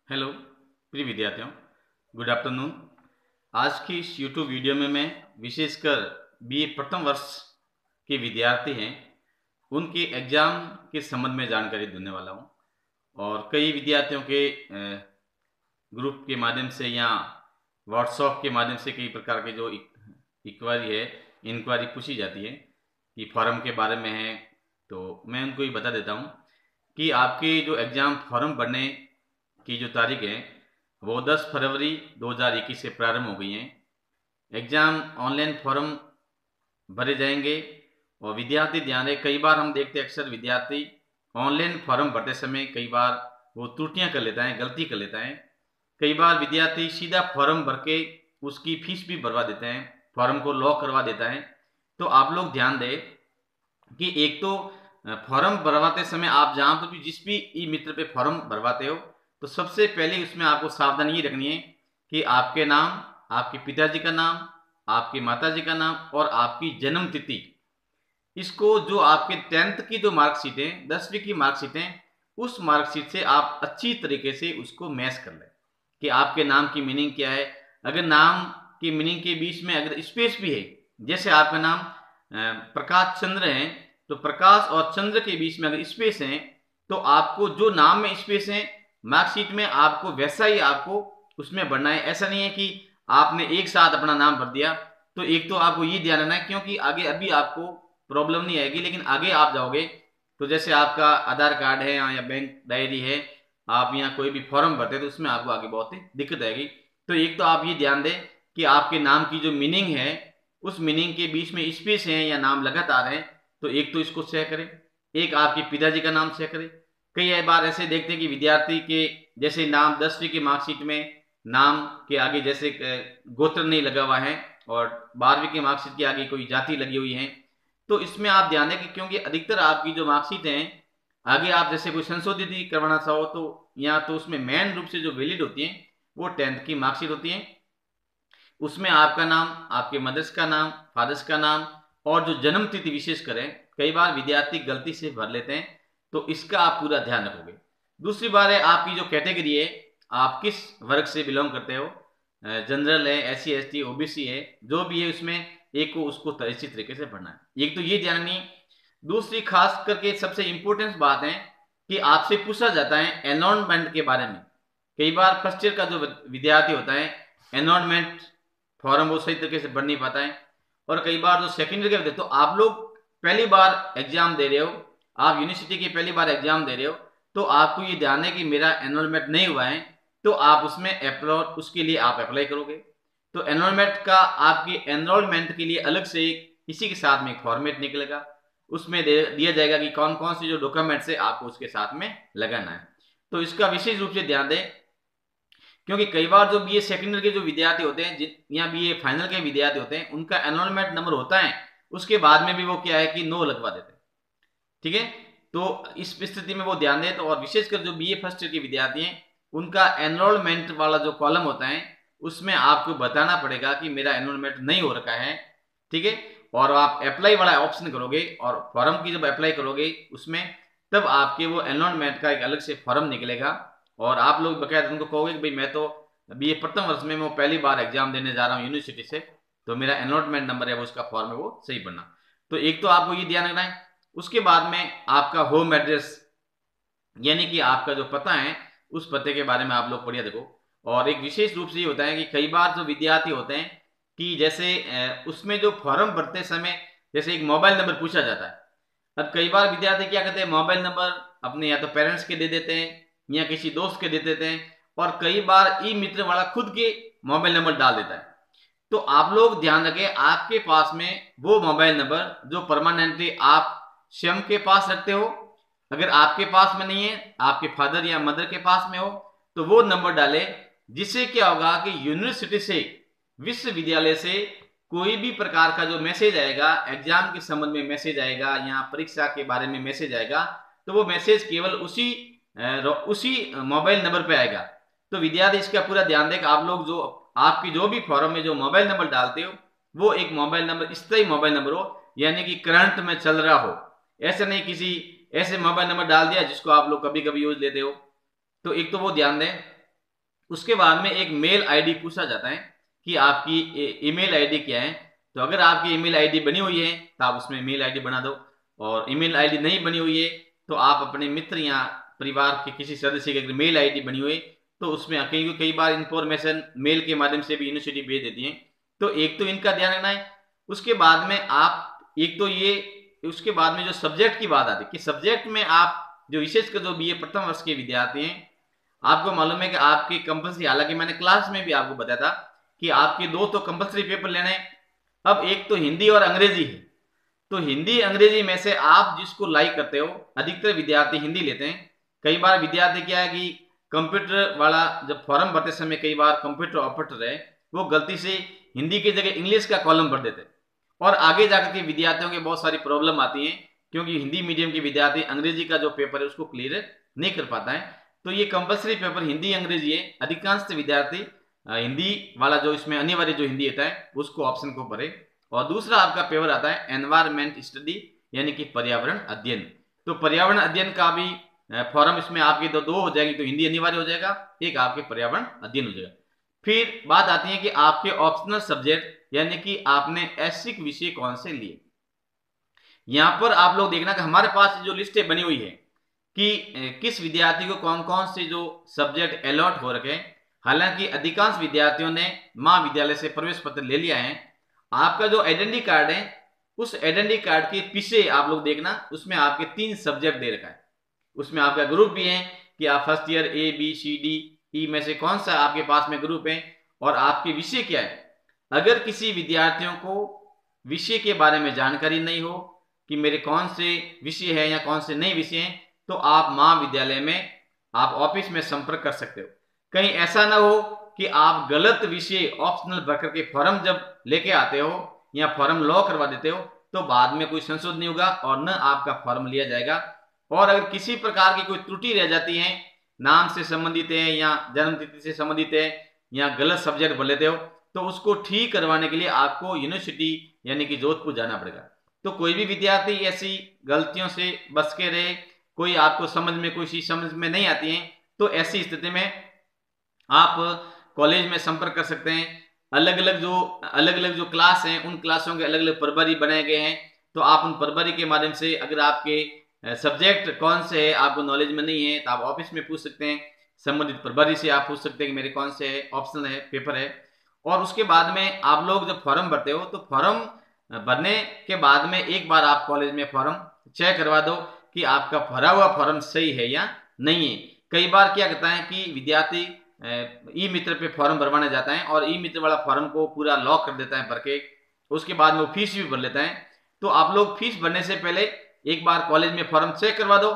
Hello प्रिय विद्यार्थियों, good afternoon. आज की इस यूट्यूब वीडियो में मैं विशेषकर बीए प्रथम वर्ष के विद्यार्थी हैं उनके एग्ज़ाम के संबंध में जानकारी देने वाला हूं। और कई विद्यार्थियों के ग्रुप के माध्यम से या व्हाट्सएप के माध्यम से कई प्रकार के जो इंक्वायरी पूछी जाती है कि फॉर्म के बारे में है, तो मैं उनको ये बता देता हूँ कि आपके जो एग्ज़ाम फॉर्म भरने की जो तारीख है वो 10 फरवरी 2021 से प्रारंभ हो गई हैं। एग्ज़ाम ऑनलाइन फॉर्म भरे जाएंगे और विद्यार्थी ध्यान रहे, कई बार हम देखते हैं अक्सर विद्यार्थी ऑनलाइन फॉर्म भरते समय कई बार वो त्रुटियां कर लेता है, गलती कर लेता है। कई बार विद्यार्थी सीधा फॉर्म भर के उसकी फीस भी भरवा देते हैं, फॉर्म को लॉक करवा देता है। तो आप लोग ध्यान दें कि एक तो फॉर्म भरवाते समय आप जहाँ पर भी जिस भी ई मित्र पे फॉर्म भरवाते हो तो सबसे पहले उसमें आपको सावधानी ये रखनी है कि आपके नाम, आपके पिताजी का नाम, आपकी माताजी का नाम और आपकी जन्म तिथि, इसको जो आपके 10th की जो मार्कशीट है, 10वीं की मार्कशीट है, उस मार्कशीट से आप अच्छी तरीके से उसको मैच कर लें कि आपके नाम की मीनिंग क्या है। अगर नाम की मीनिंग के बीच में अगर स्पेस भी है, जैसे आपका नाम प्रकाश चंद्र है, तो प्रकाश और चंद्र के बीच में अगर स्पेस है तो आपको जो नाम में स्पेस है मार्कशीट में आपको वैसा ही आपको उसमें भरना है। ऐसा नहीं है कि आपने एक साथ अपना नाम भर दिया। तो एक तो आपको ये ध्यान रखना है, क्योंकि आगे अभी आपको प्रॉब्लम नहीं आएगी, लेकिन आगे आप जाओगे तो जैसे आपका आधार कार्ड है या बैंक डायरी है, आप यहाँ कोई भी फॉर्म भरते हैं तो उसमें आपको आगे बहुत ही दिक्कत आएगी। तो एक तो आप ये ध्यान दें कि आपके नाम की जो मीनिंग है उस मीनिंग के बीच में स्पेस है या नाम लगातार है, तो एक तो इसको चेक करें। एक आपके पिताजी का नाम चेक करें। कई बार ऐसे देखते हैं कि विद्यार्थी के जैसे नाम 10वीं की मार्कशीट में नाम के आगे जैसे गोत्र नहीं लगा हुआ है और 12वीं की मार्कशीट के आगे कोई जाति लगी हुई है, तो इसमें आप ध्यान दें कि क्योंकि अधिकतर आपकी जो मार्कशीट है आगे आप जैसे कोई संशोधित करवाना चाहो तो या तो उसमें मेन रूप से जो वैलिड होती है वो 10th की मार्कशीट होती है। उसमें आपका नाम, आपके मदर्स का नाम, फादर्स का नाम और जो जन्म तिथि विशेष करें, कई बार विद्यार्थी गलती से भर लेते हैं, तो इसका आप पूरा ध्यान रखोगे। दूसरी बात है आपकी जो कैटेगरी है, आप किस वर्ग से बिलोंग करते हो, जनरल है, SC ST OBC है, जो भी है उसमें एक को उसको इसी तरीके से भरना है। एक तो ये जाननी। दूसरी खास करके सबसे इंपॉर्टेंट बात है कि आपसे पूछा जाता है एनवायरमेंट के बारे में। कई बार फर्स्ट ईयर का जो विद्यार्थी होता है एनवायरमेंट फॉर्म वो सही तरीके से भर नहीं पाता है, और कई बार जो सेकेंड ईयर के, तो आप लोग पहली बार एग्जाम दे रहे हो, आप यूनिवर्सिटी की पहली बार एग्जाम दे रहे हो, तो आपको ये ध्यान है कि मेरा एनरोलमेंट नहीं हुआ है, तो आप उसमें अप्लाई, उसके लिए आप अप्लाई करोगे। तो एनरोलमेंट का आपकी एनरोलमेंट के लिए अलग से इसी के साथ में एक फॉर्मेट निकलेगा, उसमें दिया जाएगा कि कौन कौन से जो डॉक्यूमेंट्स है आपको उसके साथ में लगाना है। तो इसका विशेष रूप से ध्यान दें, क्योंकि कई बार जो बीए सेकेंड ईयर के जो विद्यार्थी होते हैं या बीए फाइनल के विद्यार्थी होते हैं, उनका एनरोलमेंट नंबर होता है, उसके बाद में भी वो क्या है कि नो लगवा देते हैं। ठीक है, तो इस स्थिति में वो ध्यान दें। तो और विशेषकर जो बीए फर्स्ट ईयर के विद्यार्थी हैं उनका एनरोलमेंट वाला जो कॉलम होता है उसमें आपको बताना पड़ेगा कि मेरा एनरोलमेंट नहीं हो रखा है। ठीक है, और आप अप्लाई वाला ऑप्शन करोगे और फॉर्म की जब अप्लाई करोगे उसमें, तब आपके वो एनरोलमेंट का एक अलग से फॉर्म निकलेगा और आप लोग बकायदा उनको कहोगे कि भाई मैं तो बीए प्रथम वर्ष में मैं पहली बार एग्जाम देने जा रहा हूँ यूनिवर्सिटी से, तो मेरा एनरोलमेंट नंबर है वो उसका फॉर्म है वो सही भरना। तो एक तो आपको ये ध्यान रखना है। उसके बाद में आपका होम एड्रेस, यानी कि आपका जो पता है उस पते के बारे में आप लोग पढ़िए देखो। और एक विशेष रूप से ये होता है कि कई बार जो विद्यार्थी होते हैं कि जैसे उसमें जो फॉर्म भरते समय जैसे एक मोबाइल नंबर पूछा जाता है। अब कई बार विद्यार्थी क्या करते हैं, मोबाइल नंबर अपने या तो पेरेंट्स के दे देते हैं या किसी दोस्त के दे देते हैं, और कई बार ई मित्र वाला खुद के मोबाइल नंबर डाल देता है। तो आप लोग ध्यान रखें आपके पास में वो मोबाइल नंबर जो परमानेंटली आप स्वयं के पास रखते हो, अगर आपके पास में नहीं है, आपके फादर या मदर के पास में हो, तो वो नंबर डाले, जिससे क्या होगा कि यूनिवर्सिटी से, विश्वविद्यालय से कोई भी प्रकार का जो मैसेज आएगा, एग्जाम के संबंध में मैसेज आएगा या परीक्षा के बारे में मैसेज आएगा, तो वो मैसेज केवल उसी मोबाइल नंबर पे आएगा। तो विद्यार्थी इसका पूरा ध्यान दें कि आप लोग जो आपकी जो भी फॉर्म में जो मोबाइल नंबर डालते हो वो एक मोबाइल नंबर स्थायी मोबाइल नंबर हो, यानी कि करंट में चल रहा हो। ऐसा नहीं किसी ऐसे मोबाइल नंबर डाल दिया जिसको आप लोग कभी कभी यूज लेते हो। तो एक तो वो ध्यान दें। उसके बाद में एक मेल आईडी पूछा जाता है कि आपकी ईमेल आईडी क्या है। तो अगर आपकी ईमेल आईडी बनी हुई है तो आप उसमें मेल आईडी बना दो, और ईमेल आईडी नहीं बनी हुई है तो आप अपने मित्र या परिवार के किसी सदस्य की अगर मेल आईडी बनी हुई तो उसमें कई बार इंफॉर्मेशन मेल के माध्यम से भी यूनिवर्सिटी भेज देती है। तो एक तो इनका ध्यान रखना है। उसके बाद में आप एक तो ये, उसके बाद में जो सब्जेक्ट की बात आती है कि सब्जेक्ट में आप जो विशेषकर जो बीए प्रथम वर्ष के विद्यार्थी हैं, आपको मालूम है कि आपकी कंपल्सरी, हालांकि मैंने क्लास में भी आपको बताया था कि आपके दो तो कंपल्सरी पेपर लेने हैं। अब एक तो हिंदी और अंग्रेजी है, तो हिंदी अंग्रेजी में से आप जिसको लाइक करते हो, अधिकतर विद्यार्थी हिंदी लेते हैं। कई बार विद्यार्थी क्या है कि कंप्यूटर वाला जब फॉर्म भरते समय कई बार कंप्यूटर ऑपरेटर है वो गलती से हिंदी की जगह इंग्लिश का कॉलम भर देते हैं, और आगे जाकर के विद्यार्थियों की बहुत सारी प्रॉब्लम आती है, क्योंकि हिंदी मीडियम के विद्यार्थी अंग्रेजी का जो पेपर है उसको क्लियर नहीं कर पाता है। तो ये कंपल्सरी पेपर हिंदी अंग्रेजी है। अधिकांश विद्यार्थी हिंदी वाला जो इसमें अनिवार्य जो हिंदी आता है उसको ऑप्शन को भरे। और दूसरा आपका पेपर आता है एनवायरमेंट स्टडी, यानी कि पर्यावरण अध्ययन। तो पर्यावरण अध्ययन का भी फॉर्म इसमें आपकी दो हो जाएगी, तो हिंदी अनिवार्य हो जाएगा, एक आपके पर्यावरण अध्ययन हो जाएगा। फिर बात आती है कि आपके ऑप्शनल सब्जेक्ट, यानी कि आपने ऐच्छिक विषय कौन से लिए। यहां पर आप लोग देखना कि हमारे पास जो लिस्टें बनी हुई है कि किस विद्यार्थी को कौन कौन से जो सब्जेक्ट अलॉट हो रखे हैं। हालांकि अधिकांश विद्यार्थियों ने महाविद्यालय से प्रवेश पत्र ले लिया है। आपका जो आइडेंटिटी कार्ड है, उस आइडेंटिटी कार्ड के पीछे आप लोग देखना, उसमें आपके 3 सब्जेक्ट दे रखा है। उसमें आपका ग्रुप भी है कि आप first year A B C D E में से कौन सा आपके पास में ग्रुप है, और आपके विषय क्या है। अगर किसी विद्यार्थियों को विषय के बारे में जानकारी नहीं हो कि मेरे कौन से विषय है या कौन से नए विषय हैं, तो आप महाविद्यालय में आप ऑफिस में संपर्क कर सकते हो। कहीं ऐसा ना हो कि आप गलत विषय ऑप्शनल भर करके फॉर्म जब लेके आते हो या फॉर्म लॉ करवा देते हो तो बाद में कोई संशोधन नहीं होगा और न आपका फॉर्म लिया जाएगा। और अगर किसी प्रकार की कोई त्रुटि रह जाती है, नाम से संबंधित है या जन्मतिथि से संबंधित है या गलत सब्जेक्ट भर लेते हो, तो उसको ठीक करवाने के लिए आपको यूनिवर्सिटी यानी कि जोधपुर जाना पड़ेगा। तो कोई भी विद्यार्थी ऐसी गलतियों से बच के रहे, कोई आपको समझ में कोई चीज समझ में नहीं आती है, तो ऐसी स्थिति में आप कॉलेज में संपर्क कर सकते हैं। अलग अलग जो क्लास हैं, उन क्लासों के अलग अलग प्रभारी बनाए गए हैं, तो आप उन प्रभारी के माध्यम से अगर आपके सब्जेक्ट कौन से है आपको नॉलेज में नहीं है तो आप ऑफिस में पूछ सकते हैं। संबंधित प्रभारी से आप पूछ सकते हैं कि मेरे कौन से है ऑप्शनल है पेपर है। और उसके बाद में आप लोग जब फॉर्म भरते हो तो फॉर्म भरने के बाद में एक बार आप कॉलेज में फॉर्म चेक करवा दो कि आपका भरा हुआ फॉर्म सही है या नहीं है। कई बार क्या करता है कि विद्यार्थी ई मित्र पे फॉर्म भरवाने जाता है और ई मित्र वाला फॉर्म को पूरा लॉक कर देता है भर के, उसके बाद में वो फीस भी भर लेता है। तो आप लोग फीस भरने से पहले एक बार कॉलेज में फॉर्म चेक करवा दो,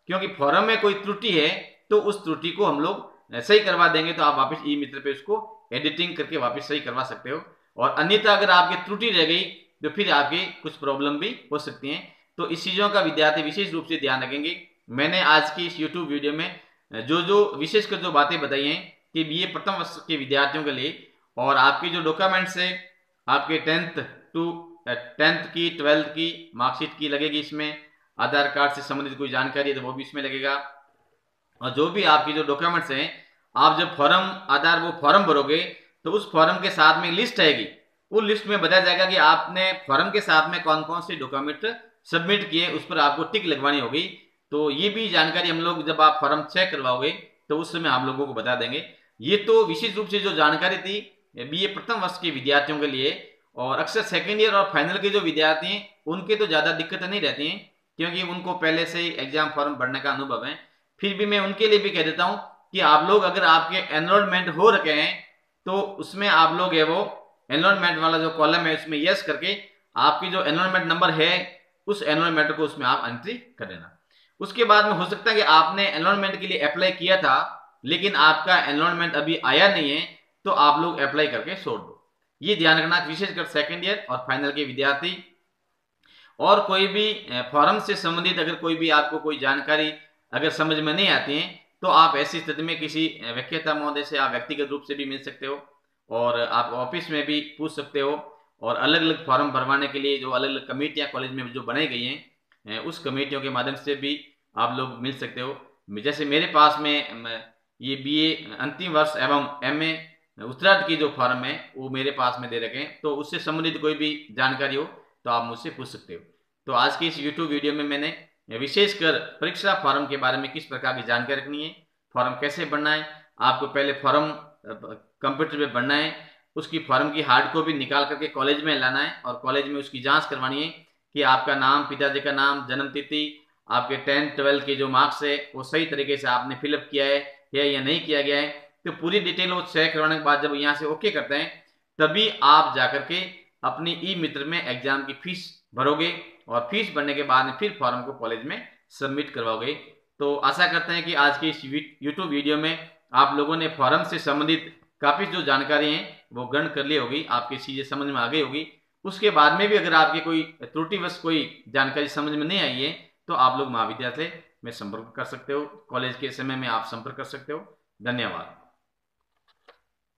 क्योंकि फॉर्म में कोई त्रुटि है तो उस त्रुटि को हम लोग सही करवा देंगे, तो आप वापस ई मित्र पे उसको एडिटिंग करके वापस सही करवा सकते हो। और अन्यथा अगर आपकी त्रुटि रह गई तो फिर आपकी कुछ प्रॉब्लम भी हो सकती है। तो इस चीज़ों का विद्यार्थी विशेष रूप से ध्यान रखेंगे। मैंने आज की इस यूट्यूब वीडियो में जो विशेषकर जो बातें बताई हैं कि बीए प्रथम वर्ष के विद्यार्थियों के लिए, और आपकी जो डॉक्यूमेंट्स है आपके 10th की 12th की मार्कशीट की लगेगी, इसमें आधार कार्ड से संबंधित कोई जानकारी है तो वो भी इसमें लगेगा। और जो भी आपकी जो डॉक्यूमेंट्स हैं, आप जब वो फॉर्म भरोगे तो उस फॉर्म के साथ में लिस्ट आएगी, उस लिस्ट में बताया जाएगा कि आपने फॉर्म के साथ में कौन कौन से डॉक्यूमेंट सबमिट किए, उस पर आपको टिक लगवानी होगी। तो ये भी जानकारी हम लोग जब आप फॉर्म चेक करवाओगे तो उस समय हम लोगों को बता देंगे। ये तो विशेष रूप से जो जानकारी थी बीए प्रथम वर्ष के विद्यार्थियों के लिए, और अक्सर सेकेंड ईयर और फाइनल के जो विद्यार्थी हैं उनके तो ज़्यादा दिक्कतें नहीं रहती हैं, क्योंकि उनको पहले से ही एग्जाम फॉर्म भरने का अनुभव है। फिर भी मैं उनके लिए भी कह देता हूँ कि आप लोग अगर आपके एनरोलमेंट हो रखे हैं तो उसमें आप लोग है वो एनरोलमेंट वाला जो कॉलम है उसमें यस करके आपकी जो एनरोलमेंट नंबर है उस एनरोलमेंट को उसमें आप एंट्री कर देना। उसके बाद में हो सकता है कि आपने एनरोलमेंट के लिए अप्लाई किया था लेकिन आपका एनरोलमेंट अभी आया नहीं है, तो आप लोग अप्लाई करके छोड़ दो। ये ध्यान रखना, विशेषकर सेकेंड ईयर और फाइनल के विद्यार्थी। और कोई भी फॉर्म से संबंधित अगर कोई भी आपको कोई जानकारी अगर समझ में नहीं आती है तो आप ऐसी स्थिति में किसी व्याख्याता महोदय से आप व्यक्तिगत रूप से भी मिल सकते हो, और आप ऑफिस में भी पूछ सकते हो। और अलग अलग फॉर्म भरवाने के लिए जो अलग अलग कमेटियाँ कॉलेज में जो बनाई गई हैं उस कमेटियों के माध्यम से भी आप लोग मिल सकते हो। जैसे मेरे पास में ये बीए अंतिम वर्ष एवं एमए उत्तरार्ध की जो फॉर्म है वो मेरे पास में दे रखे हैं, तो उससे संबंधित कोई भी जानकारी हो तो आप मुझसे पूछ सकते हो। तो आज की इस यूट्यूब वीडियो में मैंने विशेषकर परीक्षा फॉर्म के बारे में किस प्रकार की जानकारी रखनी है, फॉर्म कैसे भरना है, आपको पहले फॉर्म कंप्यूटर पे भरना है, उसकी फॉर्म की हार्ड कॉपी निकाल करके कॉलेज में लाना है और कॉलेज में उसकी जांच करवानी है कि आपका नाम, पिताजी का नाम, जन्म तिथि, आपके 10-12 के जो मार्क्स है वो सही तरीके से आपने फिलअप किया है या नहीं किया गया है। तो पूरी डिटेल वो चेक करवाने के बाद जब यहाँ से ओके करते हैं तभी आप जाकर के अपनी ई मित्र में एग्जाम की फीस भरोगे और फीस भरने के बाद में फिर फॉर्म को कॉलेज में सबमिट करवाओगे। तो आशा करते हैं कि आज की इस यूट्यूब वीडियो में आप लोगों ने फॉर्म से संबंधित काफ़ी जो जानकारी है वो ग्रहण कर ली होगी, आपकी चीज़ें समझ में आ गई होगी। उसके बाद में भी अगर आपकी कोई त्रुटिवश कोई जानकारी समझ में नहीं आई है तो आप लोग महाविद्यालय में संपर्क कर सकते हो, कॉलेज के समय में आप संपर्क कर सकते हो। धन्यवाद।